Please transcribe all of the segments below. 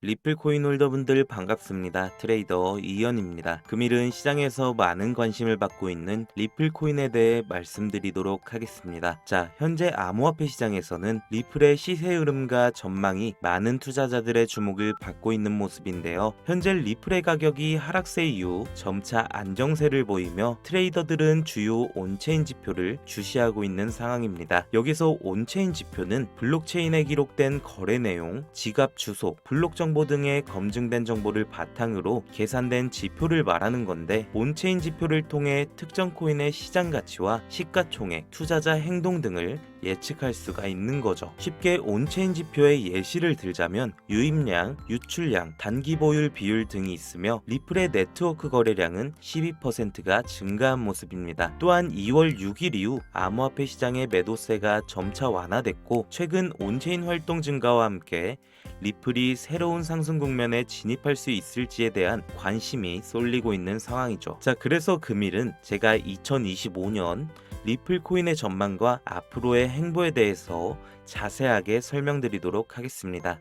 리플 코인 홀더분들 반갑습니다. 트레이더 이현입니다. 금일은 시장에서 많은 관심을 받고 있는 리플 코인에 대해 말씀드리도록 하겠습니다. 자, 현재 암호화폐 시장에서는 리플의 시세 흐름과 전망이 많은 투자자들의 주목을 받고 있는 모습인데요. 현재 리플의 가격이 하락세 이후 점차 안정세를 보이며 트레이더들은 주요 온체인 지표를 주시하고 있는 상황입니다. 여기서 온체인 지표는 블록체인에 기록된 거래 내용, 지갑 주소, 블록 정보 등의 검증된 정보를 바탕으로 계산된 지표를 말하는 건데, 온체인 지표를 통해 특정 코인의 시장 가치와 시가총액, 투자자 행동 등을 예측할 수가 있는 거죠. 쉽게 온체인 지표의 예시를 들자면 유입량, 유출량, 단기 보유 비율 등이 있으며 리플의 네트워크 거래량은 12%가 증가한 모습입니다. 또한 2월 6일 이후 암호화폐 시장의 매도세가 점차 완화됐고, 최근 온체인 활동 증가와 함께 리플이 새로운 상승 국면에 진입할 수 있을지에 대한 관심이 쏠리고 있는 상황이죠. 자, 그래서 금일은 제가 2025년 리플 코인의 전망과 앞으로의 행보에 대해서 자세하게 설명드리도록 하겠습니다.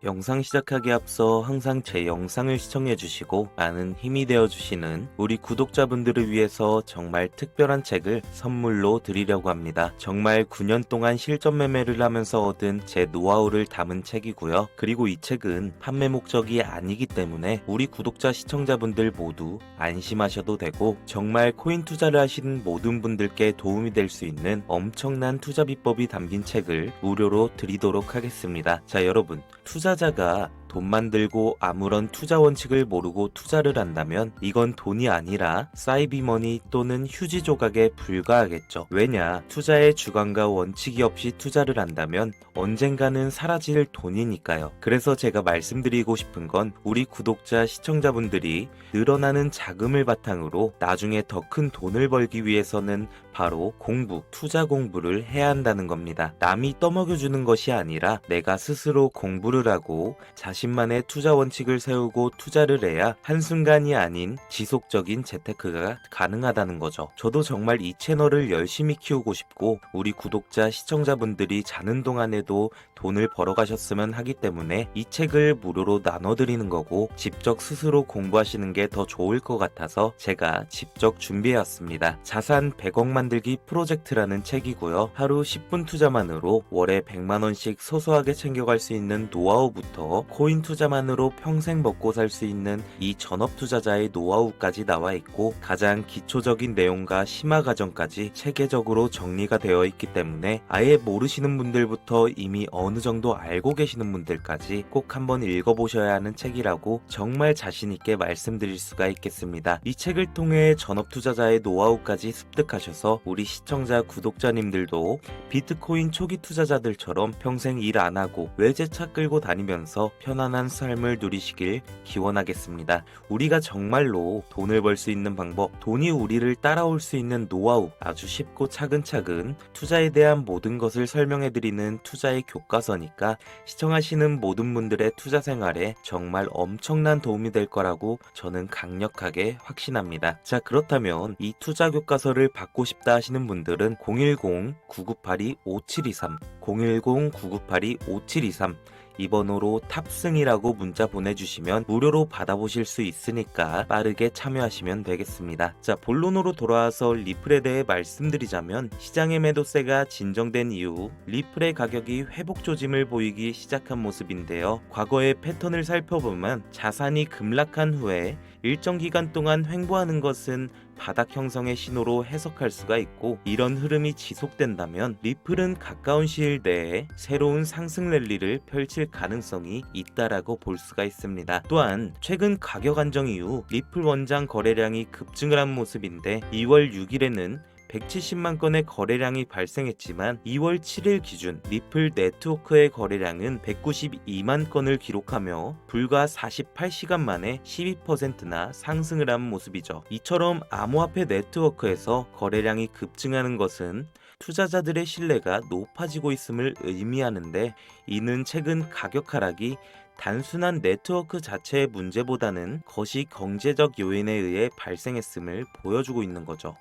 영상 시작하기에 앞서 항상 제 영상을 시청해주시고 많은 힘이 되어주시는 우리 구독자분들을 위해서 정말 특별한 책을 선물로 드리려고 합니다. 정말 9년 동안 실전 매매를 하면서 얻은 제 노하우를 담은 책이고요. 그리고 이 책은 판매 목적이 아니기 때문에 우리 구독자 시청자분들 모두 안심하셔도 되고, 정말 코인 투자를 하시는 모든 분들께 도움이 될 수 있는 엄청난 투자 비법이 담긴 책을 무료로 드리도록 하겠습니다. 자, 여러분, 투자자가 돈 만들고 아무런 투자 원칙을 모르고 투자를 한다면 이건 돈이 아니라 사이비머니 또는 휴지 조각에 불과하겠죠. 왜냐? 투자의 주관과 원칙이 없이 투자를 한다면 언젠가는 사라질 돈이니까요. 그래서 제가 말씀드리고 싶은 건, 우리 구독자 시청자분들이 늘어나는 자금을 바탕으로 나중에 더 큰 돈을 벌기 위해서는 바로 공부, 투자 공부를 해야 한다는 겁니다. 남이 떠먹여주는 것이 아니라 내가 스스로 공부를 하고 자신만의 투자 원칙을 세우고 투자를 해야 한순간이 아닌 지속적인 재테크가 가능하다는 거죠. 저도 정말 이 채널을 열심히 키우고 싶고, 우리 구독자 시청자분들이 자는 동안에도 돈을 벌어가셨으면 하기 때문에 이 책을 무료로 나눠드리는 거고, 직접 스스로 공부하시는 게 더 좋을 것 같아서 제가 직접 준비해왔습니다. 자산 100억 만들기 프로젝트라는 책이고요. 하루 10분 투자만으로 월에 100만원씩 소소하게 챙겨갈 수 있는 노하우부터 코인 투자만으로 평생 먹고 살 수 있는 이 전업 투자자의 노하우까지 나와 있고, 가장 기초적인 내용과 심화 과정까지 체계적으로 정리가 되어 있기 때문에 아예 모르시는 분들부터 이미 어느 정도 알고 계시는 분들까지 꼭 한번 읽어보셔야 하는 책이라고 정말 자신있게 말씀드릴 수가 있겠습니다. 이 책을 통해 전업 투자자의 노하우까지 습득하셔서 우리 시청자 구독자님들도 비트코인 초기 투자자들처럼 평생 일 안 하고 외제차 끌고 다니면서 편안한 삶을 누리시길 기원하겠습니다. 우리가 정말로 돈을 벌 수 있는 방법, 돈이 우리를 따라올 수 있는 노하우, 아주 쉽고 차근차근 투자에 대한 모든 것을 설명해드리는 투자의 교과서니까 시청하시는 모든 분들의 투자 생활에 정말 엄청난 도움이 될 거라고 저는 강력하게 확신합니다. 자, 그렇다면 이 투자 교과서를 받고 싶다 하시는 분들은 010-9982-5723 010-9982-5723 이 번호로 탑승이라고 문자 보내주시면 무료로 받아보실 수 있으니까 빠르게 참여하시면 되겠습니다. 자, 본론으로 돌아와서 리플에 대해 말씀드리자면, 시장의 매도세가 진정된 이후 리플의 가격이 회복 조짐을 보이기 시작한 모습인데요. 과거의 패턴을 살펴보면 자산이 급락한 후에 일정 기간 동안 횡보하는 것은 바닥 형성의 신호로 해석할 수가 있고, 이런 흐름이 지속된다면 리플은 가까운 시일 내에 새로운 상승 랠리를 펼칠 가능성이 있다라고 볼 수가 있습니다. 또한 최근 가격 안정 이후 리플 원장 거래량이 급증을 한 모습인데, 2월 6일에는 170만 건의 거래량이 발생했지만 2월 7일 기준 리플 네트워크의 거래량은 192만 건을 기록하며 불과 48시간 만에 12%나 상승을 한 모습이죠. 이처럼 암호화폐 네트워크에서 거래량이 급증하는 것은 투자자들의 신뢰가 높아지고 있음을 의미하는데, 이는 최근 가격 하락이 단순한 네트워크 자체의 문제보다는 거시 경제적 요인에 의해 발생했음을 보여주고 있는 거죠.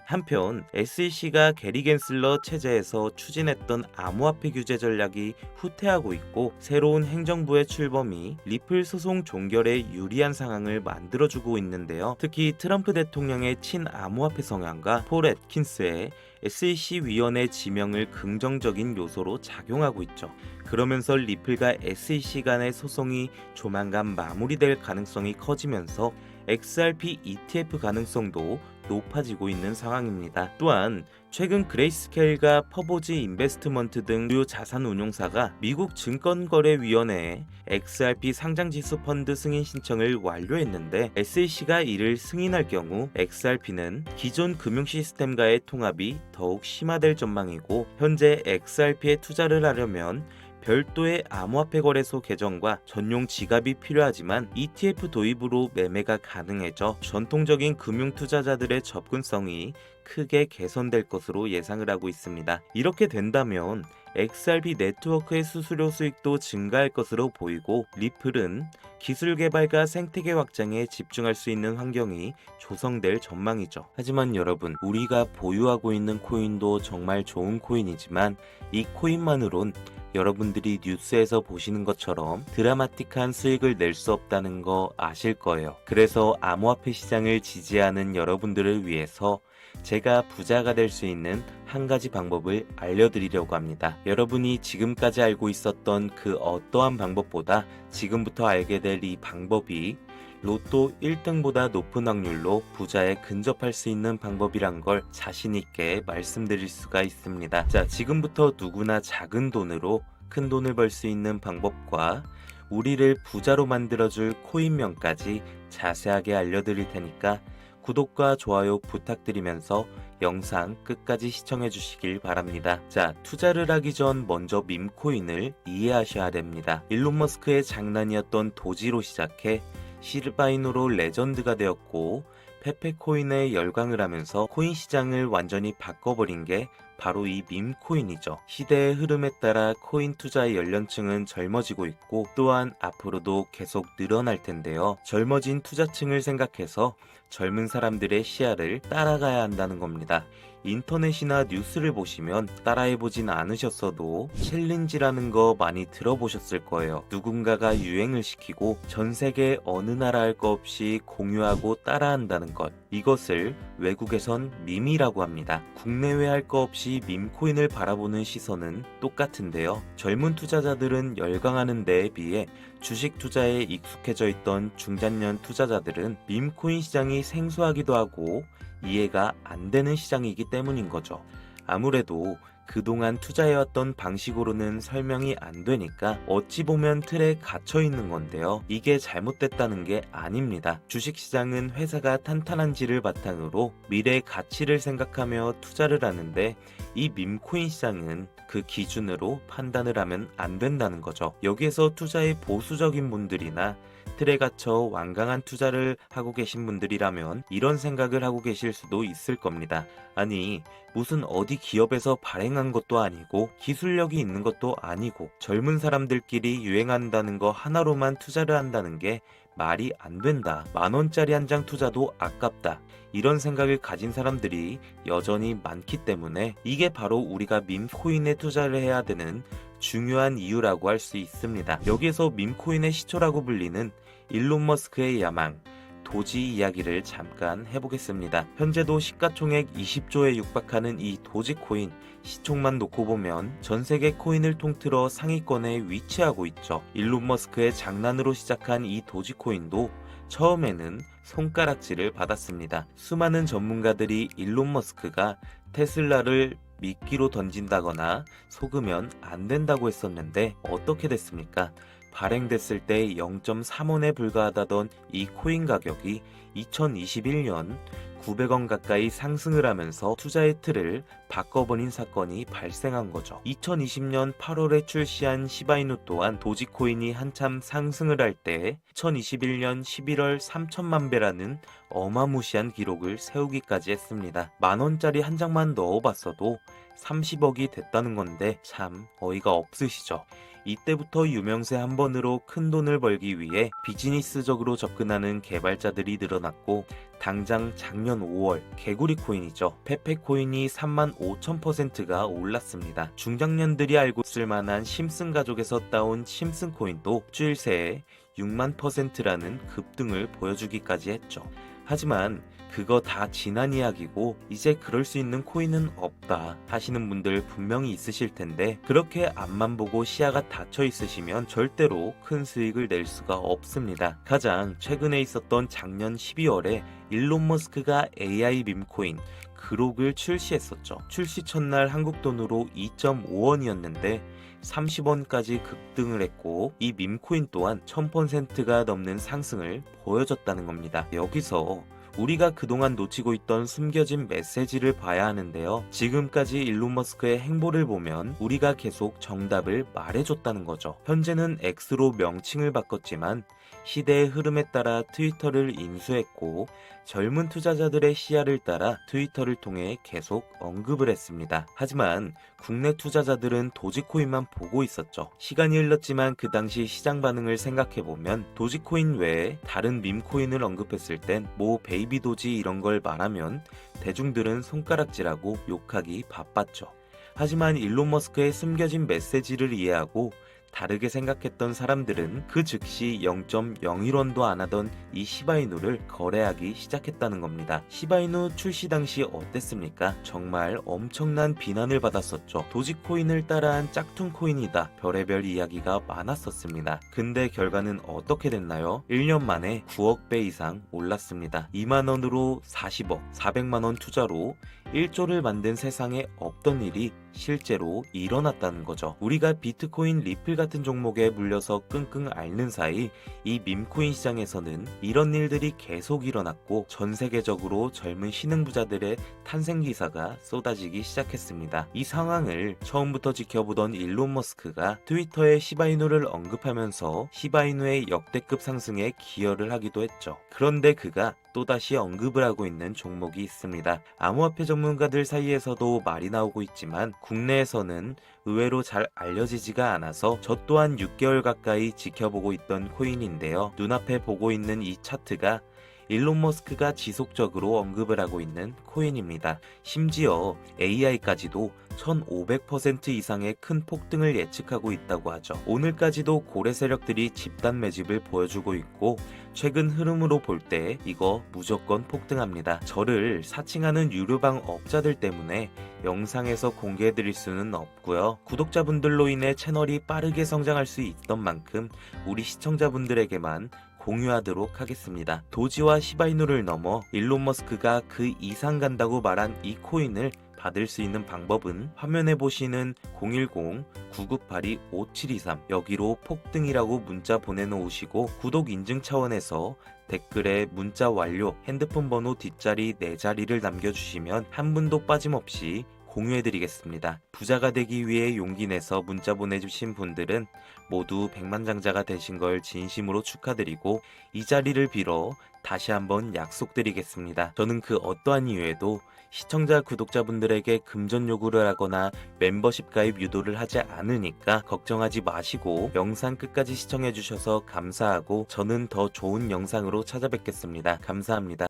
한편 SEC가 게리 겐슬러 체제에서 추진했던 암호화폐 규제 전략이 후퇴하고 있고, 새로운 행정부의 출범이 리플 소송 종결에 유리한 상황을 만들어주고 있는데요. 특히 트럼프 대통령의 친암호화폐 성향과 폴 애트킨스의 SEC 위원회 지명을 긍정적인 요소로 작용하고 있죠. 그러면서 리플과 SEC 간의 소송이 조만간 마무리될 가능성이 커지면서 XRP ETF 가능성도 높아지고 있는 상황입니다. 또한 최근 그레이스케일과 퍼보지 인베스트먼트 등 주요 자산운용사가 미국 증권거래위원회에 XRP 상장지수 펀드 승인 신청을 완료했는데, SEC가 이를 승인할 경우 XRP는 기존 금융 시스템과의 통합이 더욱 심화될 전망이고, 현재 XRP에 투자를 하려면 별도의 암호화폐 거래소 계정과 전용 지갑이 필요하지만 ETF 도입으로 매매가 가능해져 전통적인 금융 투자자들의 접근성이 크게 개선될 것으로 예상을 하고 있습니다. 이렇게 된다면 XRP 네트워크의 수수료 수익도 증가할 것으로 보이고, 리플은 기술 개발과 생태계 확장에 집중할 수 있는 환경이 조성될 전망이죠. 하지만 여러분, 우리가 보유하고 있는 코인도 정말 좋은 코인이지만 이 코인만으론 여러분들이 뉴스에서 보시는 것처럼 드라마틱한 수익을 낼 수 없다는 거 아실 거예요. 그래서 암호화폐 시장을 지지하는 여러분들을 위해서 제가 부자가 될 수 있는 한 가지 방법을 알려드리려고 합니다. 여러분이 지금까지 알고 있었던 그 어떠한 방법보다 지금부터 알게 될 이 방법이 로또 1등보다 높은 확률로 부자에 근접할 수 있는 방법이란 걸 자신있게 말씀드릴 수가 있습니다. 자, 지금부터 누구나 작은 돈으로 큰 돈을 벌 수 있는 방법과 우리를 부자로 만들어줄 코인명까지 자세하게 알려드릴 테니까 구독과 좋아요 부탁드리면서 영상 끝까지 시청해 주시길 바랍니다. 자, 투자를 하기 전 먼저 밈코인을 이해하셔야 됩니다. 일론 머스크의 장난이었던 도지로 시작해 시바이노로 레전드가 되었고, 페페코인에 열광을 하면서 코인 시장을 완전히 바꿔버린 게 바로 이 밈코인이죠. 시대의 흐름에 따라 코인 투자의 연령층은 젊어지고 있고, 또한 앞으로도 계속 늘어날 텐데요. 젊어진 투자층을 생각해서 젊은 사람들의 시야를 따라가야 한다는 겁니다. 인터넷이나 뉴스를 보시면 따라해보진 않으셨어도 챌린지라는 거 많이 들어보셨을 거예요. 누군가가 유행을 시키고 전 세계 어느 나라 할 거 없이 공유하고 따라한다는 것. 이것을 외국에선 밈이라고 합니다. 국내외 할 거 없이 밈코인을 바라보는 시선은 똑같은데요. 젊은 투자자들은 열광하는 데에 비해 주식 투자에 익숙해져 있던 중장년 투자자들은 밈코인 시장이 생소하기도 하고 이해가 안 되는 시장이기 때문인 거죠. 아무래도 그동안 투자해왔던 방식으로는 설명이 안 되니까 어찌 보면 틀에 갇혀 있는 건데요. 이게 잘못됐다는 게 아닙니다. 주식시장은 회사가 탄탄한지를 바탕으로 미래의 가치를 생각하며 투자를 하는데, 이 밈코인 시장은 그 기준으로 판단을 하면 안 된다는 거죠. 여기에서 투자에 보수적인 분들이나 틀에 갇혀 완강한 투자를 하고 계신 분들이라면 이런 생각을 하고 계실 수도 있을 겁니다. 아니, 무슨 어디 기업에서 발행한 것도 아니고 기술력이 있는 것도 아니고 젊은 사람들끼리 유행한다는 거 하나로만 투자를 한다는 게 말이 안 된다. 10,000원짜리 한 장 투자도 아깝다. 이런 생각을 가진 사람들이 여전히 많기 때문에 이게 바로 우리가 밈코인에 투자를 해야 되는 중요한 이유라고 할 수 있습니다. 여기에서 밈코인의 시초라고 불리는 일론 머스크의 야망, 도지 이야기를 잠깐 해보겠습니다. 현재도 시가총액 20조에 육박하는 이 도지코인, 시총만 놓고 보면 전 세계 코인을 통틀어 상위권에 위치하고 있죠. 일론 머스크의 장난으로 시작한 이 도지코인도 처음에는 손가락질을 받았습니다. 수많은 전문가들이 일론 머스크가 테슬라를 미끼로 던진다거나 속으면 안 된다고 했었는데 어떻게 됐습니까? 발행됐을 때 0.3원에 불과하다던 이 코인 가격이 2021년 900원 가까이 상승을 하면서 투자의 틀을 바꿔버린 사건이 발생한 거죠. 2020년 8월에 출시한 시바이누 또한 도지코인이 한참 상승을 할 때 2021년 11월 3천만 배라는 어마무시한 기록을 세우기까지 했습니다. 10,000원짜리 한 장만 넣어봤어도 30억이 됐다는 건데 참 어이가 없으시죠. 이때부터 유명세 한 번으로 큰 돈을 벌기 위해 비즈니스적으로 접근하는 개발자들이 늘어났고, 당장 작년 5월 개구리 코인이죠. 페페 코인이 35,000%가 올랐습니다. 중장년들이 알고 있을 만한 심슨 가족에서 따온 심슨 코인도 일주일 새에 6만%라는 급등을 보여주기까지 했죠. 하지만 그거 다 지난 이야기고 이제 그럴 수 있는 코인은 없다 하시는 분들 분명히 있으실 텐데, 그렇게 앞만 보고 시야가 닫혀 있으시면 절대로 큰 수익을 낼 수가 없습니다. 가장 최근에 있었던 작년 12월에 일론 머스크가 AI 밈코인 그록을 출시했었죠. 출시 첫날 한국 돈으로 2.5원이었는데 30원까지 급등을 했고, 이 밈코인 또한 1000%가 넘는 상승을 보여줬다는 겁니다. 여기서 우리가 그동안 놓치고 있던 숨겨진 메시지를 봐야 하는데요. 지금까지 일론 머스크의 행보를 보면 우리가 계속 정답을 말해줬다는 거죠. 현재는 X로 명칭을 바꿨지만 시대의 흐름에 따라 트위터를 인수했고, 젊은 투자자들의 시야를 따라 트위터를 통해 계속 언급을 했습니다. 하지만 국내 투자자들은 도지코인만 보고 있었죠. 시간이 흘렀지만 그 당시 시장 반응을 생각해보면 도지코인 외에 다른 밈코인을 언급했을 땐 뭐 베이비 도지 이런 걸 말하면 대중들은 손가락질하고 욕하기 바빴죠. 하지만 일론 머스크의 숨겨진 메시지를 이해하고 다르게 생각했던 사람들은 그 즉시 0.01원도 안 하던 이 시바이누를 거래하기 시작했다는 겁니다. 시바이누 출시 당시 어땠습니까? 정말 엄청난 비난을 받았었죠. 도지코인을 따라한 짝퉁 코인이다. 별의별 이야기가 많았었습니다. 근데 결과는 어떻게 됐나요? 1년 만에 9억 배 이상 올랐습니다. 2만원으로 40억, 400만원 투자로 1조를 만든 세상에 없던 일이 실제로 일어났다는 거죠. 우리가 비트코인, 리플 같은 종목에 물려서 끙끙 앓는 사이 이 밈코인 시장에서는 이런 일들이 계속 일어났고, 전 세계적으로 젊은 신흥부자들의 탄생 기사가 쏟아지기 시작했습니다. 이 상황을 처음부터 지켜보던 일론 머스크가 트위터에 시바이누를 언급하면서 시바이누의 역대급 상승에 기여를 하기도 했죠. 그런데 그가 또다시 언급을 하고 있는 종목이 있습니다. 암호화폐 전문가들 사이에서도 말이 나오고 있지만 국내에서는 의외로 잘 알려지지가 않아서 저 또한 6개월 가까이 지켜보고 있던 코인인데요. 눈앞에 보고 있는 이 차트가 일론 머스크가 지속적으로 언급을 하고 있는 코인입니다. 심지어 AI까지도 1500% 이상의 큰 폭등을 예측하고 있다고 하죠. 오늘까지도 고래 세력들이 집단 매집을 보여주고 있고, 최근 흐름으로 볼 때 이거 무조건 폭등합니다. 저를 사칭하는 유료방 업자들 때문에 영상에서 공개해드릴 수는 없고요. 구독자분들로 인해 채널이 빠르게 성장할 수 있던 만큼 우리 시청자분들에게만 공유하도록 하겠습니다. 도지와 시바이누를 넘어 일론 머스크가 그 이상 간다고 말한 이 코인을 받을 수 있는 방법은 화면에 보시는 010-9982-5723 여기로 폭등이라고 문자 보내놓으시고, 구독 인증 차원에서 댓글에 문자 완료, 핸드폰 번호 뒷자리 4자리를 남겨주시면 한 분도 빠짐없이 공유해드리겠습니다. 부자가 되기 위해 용기 내서 문자 보내주신 분들은 모두 백만장자가 되신 걸 진심으로 축하드리고, 이 자리를 빌어 다시 한번 약속드리겠습니다. 저는 그 어떠한 이유에도 시청자 구독자분들에게 금전 요구를 하거나 멤버십 가입 유도를 하지 않으니까 걱정하지 마시고 영상 끝까지 시청해주셔서 감사하고, 저는 더 좋은 영상으로 찾아뵙겠습니다. 감사합니다.